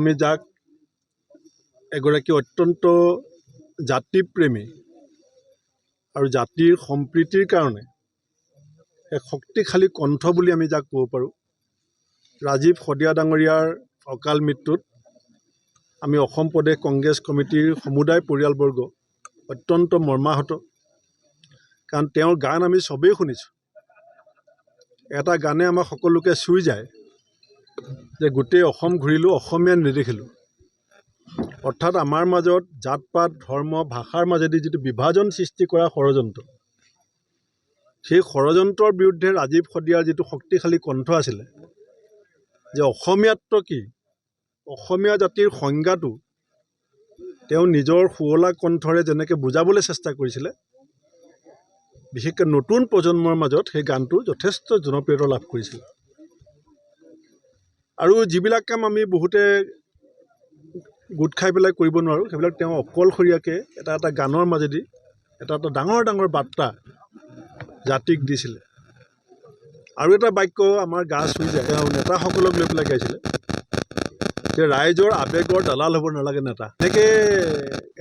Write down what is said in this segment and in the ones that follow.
আমি যাক এগৰাকী অত্যন্ত জাতিপ্ৰেমী আৰু জাতিৰ সম্প্ৰীতিৰ কাৰণে এক শক্তিশালী কণ্ঠ বুলি আমি যাক ক'ব পাৰোঁ। ৰাজীৱ শদিয়া ডাঙৰীয়াৰ অকাল মৃত্যুত আমি অসম প্ৰদেশ কংগ্ৰেছ কমিটিৰ সমুদায় পৰিয়ালবৰ্গ অত্যন্ত মৰ্মাহত। কাৰণ তেওঁৰ গান আমি চবেই শুনিছোঁ। এটা গানে আমাক সকলোকে চুই যায় যে গোটেই অসম ঘূৰিলোঁ, অসমীয়া নেদেখিলোঁ। অৰ্থাৎ আমাৰ মাজত জাত পাত ধৰ্ম ভাষাৰ মাজেদি যিটো বিভাজন সৃষ্টি কৰা ষড়যন্ত্ৰ, সেই ষড়যন্ত্ৰৰ বিৰুদ্ধে ৰাজীৱ শদিয়াৰ যিটো শক্তিশালী কণ্ঠ আছিলে যে অসমীয়াত্ব কি, অসমীয়া জাতিৰ সংজ্ঞাটো তেওঁ নিজৰ শুৱলা কণ্ঠৰে যেনেকৈ বুজাবলৈ চেষ্টা কৰিছিলে, বিশেষকৈ নতুন প্ৰজন্মৰ মাজত সেই গানটো যথেষ্ট জনপ্ৰিয়তা লাভ কৰিছিল। আৰু যিবিলাক কাম আমি বহুতে গোট খাই পেলাই কৰিব নোৱাৰোঁ, সেইবিলাক তেওঁ অকলশৰীয়াকৈ এটা এটা গানৰ মাজেদি এটা এটা ডাঙৰ ডাঙৰ বাৰ্তা জাতিক দিছিলে। আৰু এটা বাক্য আমাৰ গা চুই যায়, তেওঁ নেতাসকলক লৈ পেলাই গাইছিলে যে ৰাইজৰ আৱেগৰ দালাল হ'ব নালাগে নেতা। এনেকৈ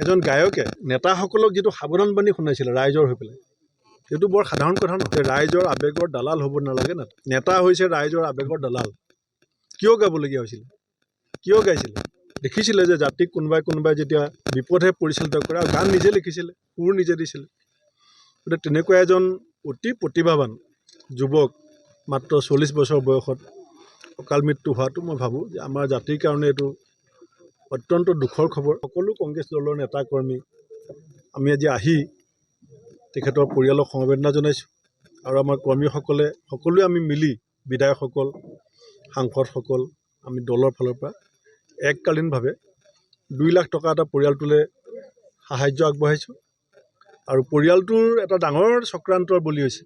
এজন গায়কে নেতাসকলক যিটো সাৱধানবাণী শুনাইছিলে ৰাইজৰ হৈ পেলাই, সেইটো বৰ সাধাৰণ কথা নহয়। ৰাইজৰ আৱেগৰ দালাল হ'ব নালাগে নেতা। নেতা হৈছে ৰাইজৰ আৱেগৰ দালাল। কিয় গাবলগীয়া হৈছিলে, কিয় গাইছিলে? দেখিছিলে যে জাতিক কোনোবাই যেতিয়া বিপদহে পৰিচালিত কৰে, আৰু গান নিজে লিখিছিলে, সুৰ নিজে দিছিলে। গতিকে তেনেকুৱা এজন অতি প্ৰতিভাৱান যুৱক মাত্ৰ 40 বছৰ বয়সত অকাল মৃত্যু হোৱাটো মই ভাবোঁ যে আমাৰ জাতিৰ কাৰণে এইটো অত্যন্ত দুখৰ খবৰ। সকলো কংগ্ৰেছ দলৰ নেতা কৰ্মী আমি আজি আহি তেখেতৰ পৰিয়ালক সমবেদনা জনাইছোঁ। আৰু আমাৰ কৰ্মীসকলে সকলোৱে আমি মিলি, বিধায়কসকল, সাংসদসকল, আমি দলৰ ফালৰ পৰা এককালীনভাৱে 2 লাখ টকা এটা পৰিয়ালটোলৈ সাহাৰ্য আগবঢ়াইছোঁ। আৰু পৰিয়ালটোৰ এটা ডাঙৰ চক্ৰান্তৰ বলি হৈছে।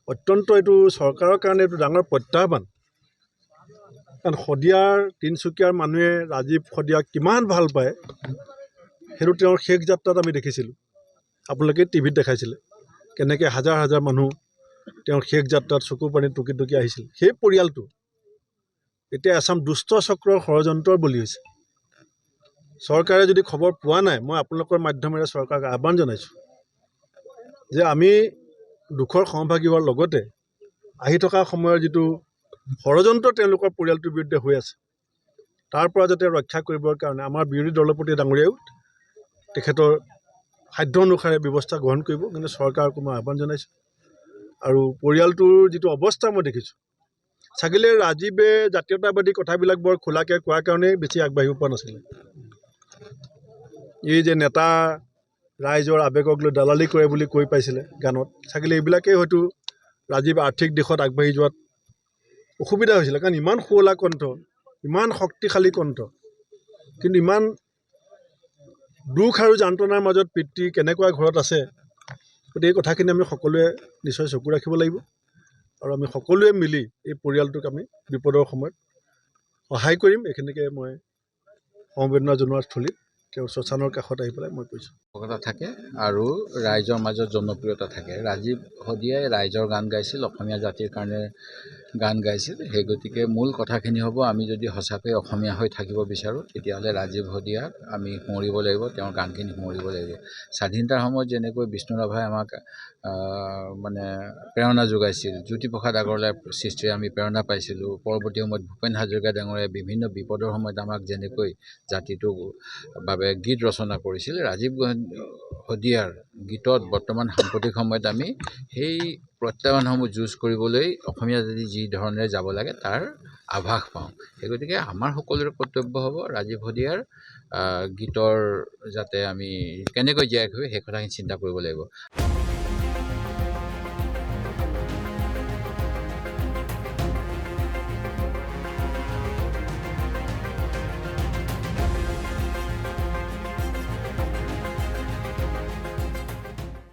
অত্যন্ত এইটো চৰকাৰৰ কাৰণে এইটো ডাঙৰ প্ৰত্যাহ্বান। কাৰণ শদিয়াৰ তিনিচুকীয়াৰ মানুহে ৰাজীৱ শদিয়াক কিমান ভাল পায়, সেইটো তেওঁৰ শেষ যাত্ৰাত আমি দেখিছিলোঁ। আপোনালোকে টিভিত দেখাইছিলে কেনেকৈ হাজাৰ হাজাৰ মানুহ তেওঁৰ শেষ যাত্ৰাত চকু পানী টুকি টুকি আহিছিল। সেই পৰিয়ালটো এতিয়া এচাম দুষ্ট চক্ৰৰ ষড়যন্ত্ৰৰ বলি হৈছে। চৰকাৰে যদি খবৰ পোৱা নাই, মই আপোনালোকৰ মাধ্যমেৰে চৰকাৰক আহ্বান জনাইছোঁ যে আমি দুখৰ সমভাগী হোৱাৰ লগতে আহি থকা সময়ৰ যিটো ষড়যন্ত্ৰ তেওঁলোকৰ পৰিয়ালটোৰ বিৰুদ্ধে হৈ আছে, তাৰ পৰা যাতে ৰক্ষা কৰিবৰ কাৰণে আমাৰ বিৰোধী দলপতি ডাঙৰীয়াও তেখেতৰ সাধ্য অনুসাৰে ব্যৱস্থা গ্ৰহণ কৰিব। কিন্তু চৰকাৰকো মই আহ্বান জনাইছোঁ। আৰু পৰিয়ালটোৰ যিটো অৱস্থা মই দেখিছোঁ, চাগিলে ৰাজীৱে জাতীয়তাবাদী কথাবিলাক বৰ খোলাকৈ কোৱাৰ কাৰণেই বেছি আগবাঢ়িব পৰা নাছিলে। এই যে নেতা ৰাইজৰ আৱেগক লৈ দালালি কৰে বুলি কৈ পাইছিলে গানত, চাগিলে এইবিলাকেই হয়তো ৰাজীৱ আৰ্থিক দিশত আগবাঢ়ি যোৱাত অসুবিধা হৈছিলে। কাৰণ ইমান শুৱলা কণ্ঠ, ইমান শক্তিশালী কণ্ঠ, কিন্তু ইমান দুখ আৰু যন্ত্ৰণাৰ মাজত পিতৃ কেনেকুৱা ঘৰত আছে। গতিকে এই কথাখিনি আমি সকলোৱে নিশ্চয় চকু ৰাখিব লাগিব। আৰু আমি সকলোৱে মিলি এই পৰিয়ালটোক আমি বিপদৰ সময়ত সহায় কৰিম। এইখিনিকে মই সমবেদনা জনোৱাৰ স্থলীত তেওঁৰ শ্মশানৰ কাষত আহি পেলাই মই কৈছোঁ। থাকে আৰু ৰাইজৰ মাজত জনপ্ৰিয়তা থাকে। ৰাজীৱ শদিয়াই ৰাইজৰ গান গাইছিল, অসমীয়া জাতিৰ কাৰণে গান গাইছিল। সেই গতিকে মূল কথাখিনি হ'ব, আমি যদি সঁচাকৈ অসমীয়া হৈ থাকিব বিচাৰোঁ, তেতিয়াহ'লে ৰাজীৱ শদিয়াক আমি সোঁৱৰিব লাগিব, তেওঁৰ গানখিনি সোঁৱৰিব লাগিব। স্বাধীনতাৰ সময়ত যেনেকৈ বিষ্ণু ৰাভাই আমাক মানে প্ৰেৰণা যোগাইছিল, জ্যোতিপ্ৰসাদ আগৰৱালাৰ সৃষ্টিৰে আমি প্ৰেৰণা পাইছিলোঁ। পৰৱৰ্তী সময়ত ভূপেন হাজৰিকা ডাঙৰীয়াই বিভিন্ন বিপদৰ সময়ত আমাক যেনেকৈ জাতিটোৰ বাবে গীত ৰচনা কৰিছিল, ৰাজীৱ শদিয়াৰ গীতত বৰ্তমান সাম্প্ৰতিক সময়ত আমি সেই প্ৰত্যাহ্বানসমূহ যুঁজ কৰিবলৈ অসমীয়া জাতি যি ধৰণে যাব লাগে তাৰ আভাস পাওঁ। সেই গতিকে আমাৰ সকলোৰে কৰ্তব্য হ'ব ৰাজীৱ শদিয়াৰ গীতৰ যাতে আমি কেনেকৈ জীয়াই ৰাখিব সেই কথাখিনি চিন্তা কৰিব লাগিব।